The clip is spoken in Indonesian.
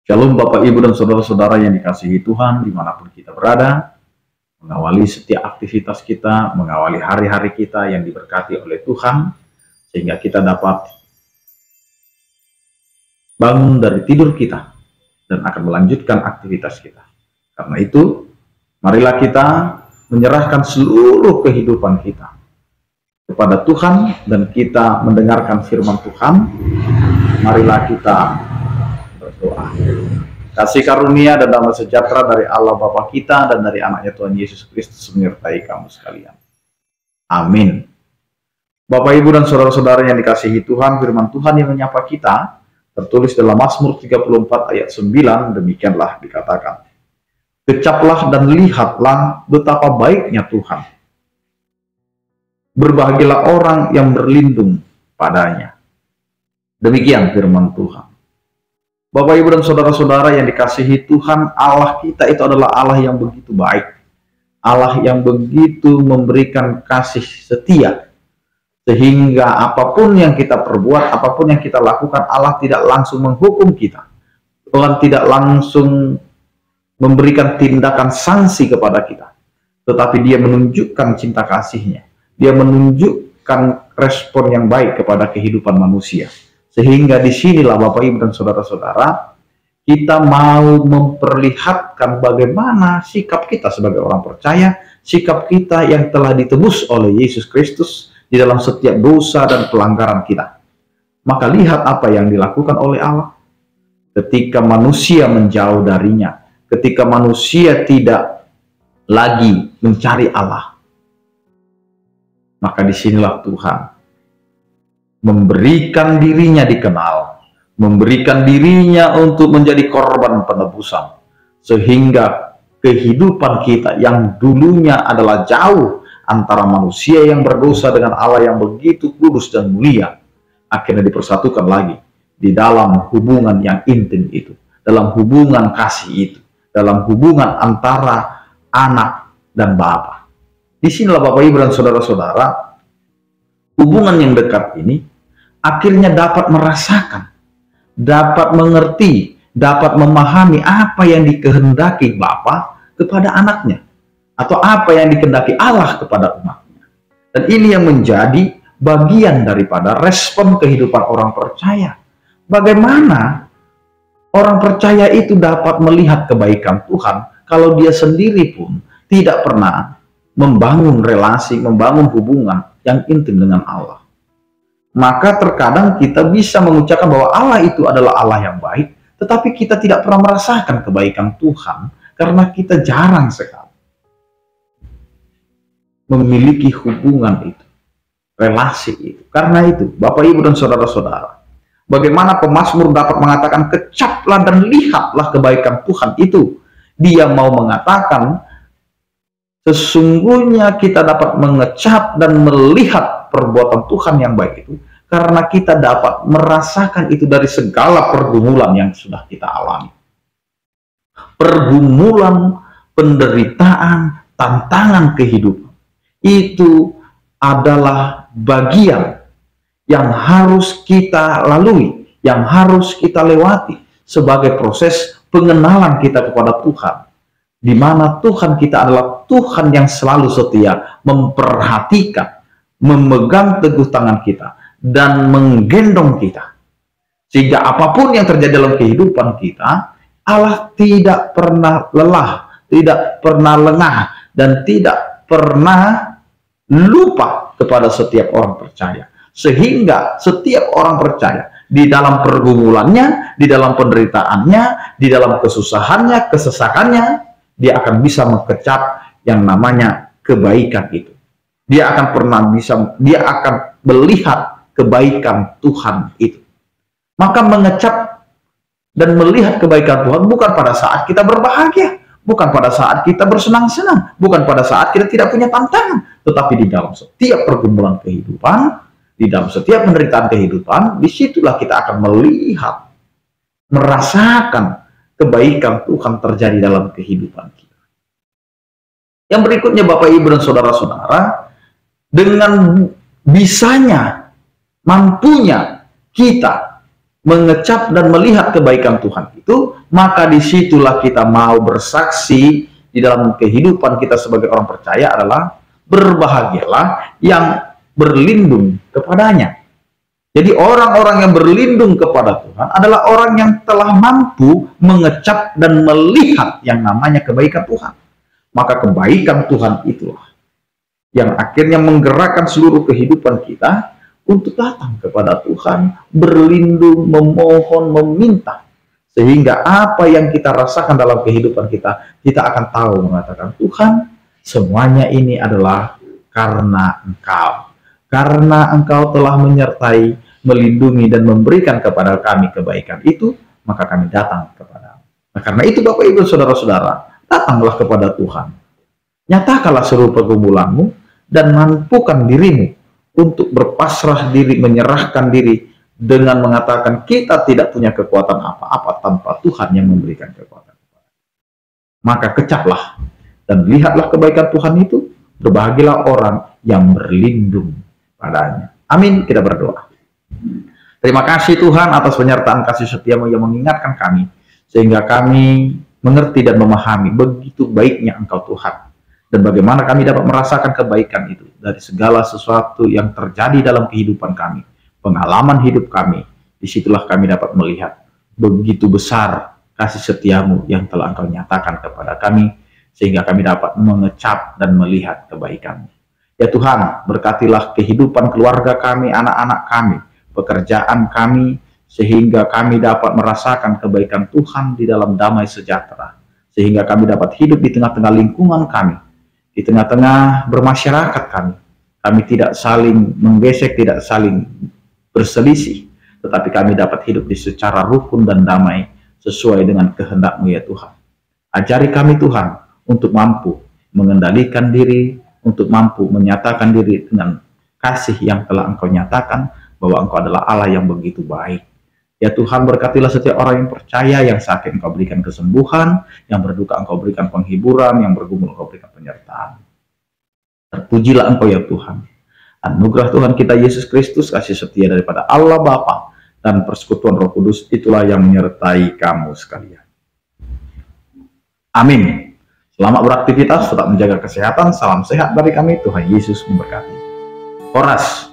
Shalom Bapak Ibu dan Saudara-saudara yang dikasihi Tuhan dimanapun kita berada, mengawali setiap aktivitas kita, mengawali hari-hari kita yang diberkati oleh Tuhan, sehingga kita dapat bangun dari tidur kita dan akan melanjutkan aktivitas kita. Karena itu, marilah kita menyerahkan seluruh kehidupan kita kepada Tuhan dan kita mendengarkan firman Tuhan. Marilah kita berdoa. Kasih karunia dan damai sejahtera dari Allah Bapa kita dan dari anaknya Tuhan Yesus Kristus menyertai kamu sekalian. Amin. Bapak Ibu dan saudara-saudara yang dikasihi Tuhan, firman Tuhan yang menyapa kita tertulis dalam Mazmur 34 ayat 9, demikianlah dikatakan. Kecaplah dan lihatlah betapa baiknya Tuhan. Berbahagialah orang yang berlindung padanya. Demikian firman Tuhan. Bapak Ibu dan saudara-saudara yang dikasihi Tuhan, Allah kita itu adalah Allah yang begitu baik. Allah yang begitu memberikan kasih setia. Sehingga apapun yang kita perbuat, apapun yang kita lakukan, Allah tidak langsung menghukum kita. Tuhan tidak langsung memberikan tindakan sanksi kepada kita. Tetapi Dia menunjukkan cinta kasih-Nya. Dia menunjukkan respon yang baik kepada kehidupan manusia. Sehingga disinilah Bapak Ibu dan saudara-saudara, kita mau memperlihatkan bagaimana sikap kita sebagai orang percaya, sikap kita yang telah ditebus oleh Yesus Kristus di dalam setiap dosa dan pelanggaran kita. Maka lihat apa yang dilakukan oleh Allah. Ketika manusia menjauh darinya, ketika manusia tidak lagi mencari Allah, maka disinilah Tuhan memberikan dirinya dikenal, memberikan dirinya untuk menjadi korban penebusan, sehingga kehidupan kita yang dulunya adalah jauh antara manusia yang berdosa dengan Allah yang begitu kudus dan mulia, akhirnya dipersatukan lagi di dalam hubungan yang intim itu, dalam hubungan kasih itu, dalam hubungan antara anak dan bapa. Disinilah Bapak Ibu dan saudara-saudara, hubungan yang dekat ini akhirnya dapat merasakan, dapat mengerti, dapat memahami apa yang dikehendaki Bapa kepada anaknya, atau apa yang dikehendaki Allah kepada umatnya. Dan ini yang menjadi bagian daripada respon kehidupan orang percaya. Bagaimana orang percaya itu dapat melihat kebaikan Tuhan kalau dia sendiri pun tidak pernah membangun relasi, membangun hubungan yang intim dengan Allah. Maka terkadang kita bisa mengucapkan bahwa Allah itu adalah Allah yang baik, tetapi kita tidak pernah merasakan kebaikan Tuhan karena kita jarang sekali memiliki hubungan itu, relasi itu. Karena itu, Bapak Ibu dan saudara-saudara, bagaimana pemazmur dapat mengatakan kecaplah dan lihatlah kebaikan Tuhan itu. Dia mau mengatakan sesungguhnya kita dapat mengecap dan melihat perbuatan Tuhan yang baik itu karena kita dapat merasakan itu dari segala pergumulan yang sudah kita alami. Pergumulan, penderitaan, tantangan kehidupan itu adalah bagian yang harus kita lalui, yang harus kita lewati sebagai proses pengenalan kita kepada Tuhan. Di mana Tuhan kita adalah Tuhan yang selalu setia, memperhatikan, memegang teguh tangan kita, dan menggendong kita. Sehingga apapun yang terjadi dalam kehidupan kita, Allah tidak pernah lelah, tidak pernah lengah, dan tidak pernah lupa kepada setiap orang percaya. Sehingga setiap orang percaya di dalam pergumulannya, di dalam penderitaannya, di dalam kesusahannya, kesesakannya, dia akan bisa mengecap yang namanya kebaikan itu. Dia akan melihat kebaikan Tuhan itu. Maka mengecap dan melihat kebaikan Tuhan bukan pada saat kita berbahagia, bukan pada saat kita bersenang-senang, bukan pada saat kita tidak punya tantangan, tetapi di dalam setiap pergumulan kehidupan, di dalam setiap penderitaan kehidupan, disitulah kita akan melihat, merasakan kebaikan Tuhan terjadi dalam kehidupan kita. Yang berikutnya Bapak Ibu dan saudara-saudara, dengan bisanya, mampunya kita mengecap dan melihat kebaikan Tuhan itu, maka disitulah kita mau bersaksi di dalam kehidupan kita sebagai orang percaya adalah berbahagialah yang berlindung kepadanya. Jadi orang-orang yang berlindung kepada Tuhan adalah orang yang telah mampu mengecap dan melihat yang namanya kebaikan Tuhan. Maka kebaikan Tuhan itulah yang akhirnya menggerakkan seluruh kehidupan kita untuk datang kepada Tuhan, berlindung, memohon, meminta. Sehingga apa yang kita rasakan dalam kehidupan kita, kita akan tahu mengatakan, Tuhan, semuanya ini adalah karena Engkau. Karena Engkau telah menyertai, melindungi, dan memberikan kepada kami kebaikan itu, maka kami datang kepada-Mu. Nah, karena itu Bapak Ibu Saudara-saudara, datanglah kepada Tuhan. Nyatakanlah seluruh pergumulanmu, dan mampukan dirimu untuk berpasrah diri, menyerahkan diri, dengan mengatakan kita tidak punya kekuatan apa-apa tanpa Tuhan yang memberikan kekuatan. Maka kecaplah dan lihatlah kebaikan Tuhan itu, berbahagialah orang yang berlindung padanya. Amin. Kita berdoa. Terima kasih Tuhan atas penyertaan kasih setiamu yang mengingatkan kami, sehingga kami mengerti dan memahami begitu baiknya Engkau Tuhan, dan bagaimana kami dapat merasakan kebaikan itu dari segala sesuatu yang terjadi dalam kehidupan kami, pengalaman hidup kami. Disitulah kami dapat melihat begitu besar kasih setiamu yang telah Engkau nyatakan kepada kami, sehingga kami dapat mengecap dan melihat kebaikan-Mu. Ya Tuhan, berkatilah kehidupan keluarga kami, anak-anak kami, pekerjaan kami, sehingga kami dapat merasakan kebaikan Tuhan di dalam damai sejahtera, sehingga kami dapat hidup di tengah-tengah lingkungan kami, di tengah-tengah bermasyarakat kami. Kami tidak saling menggesek, tidak saling berselisih, tetapi kami dapat hidup di secara rukun dan damai sesuai dengan kehendak-Mu ya Tuhan. Ajari kami Tuhan untuk mampu mengendalikan diri, untuk mampu menyatakan diri dengan kasih yang telah Engkau nyatakan, bahwa Engkau adalah Allah yang begitu baik. Ya Tuhan, berkatilah setiap orang yang percaya, yang sakit Engkau berikan kesembuhan, yang berduka Engkau berikan penghiburan, yang bergumul Engkau berikan penyertaan. Terpujilah Engkau ya Tuhan. Anugerah Tuhan kita Yesus Kristus, kasih setia daripada Allah Bapa, dan persekutuan Roh Kudus itulah yang menyertai kamu sekalian. Amin. Selamat beraktivitas, tetap menjaga kesehatan. Salam sehat dari kami. Tuhan Yesus memberkati. Horas.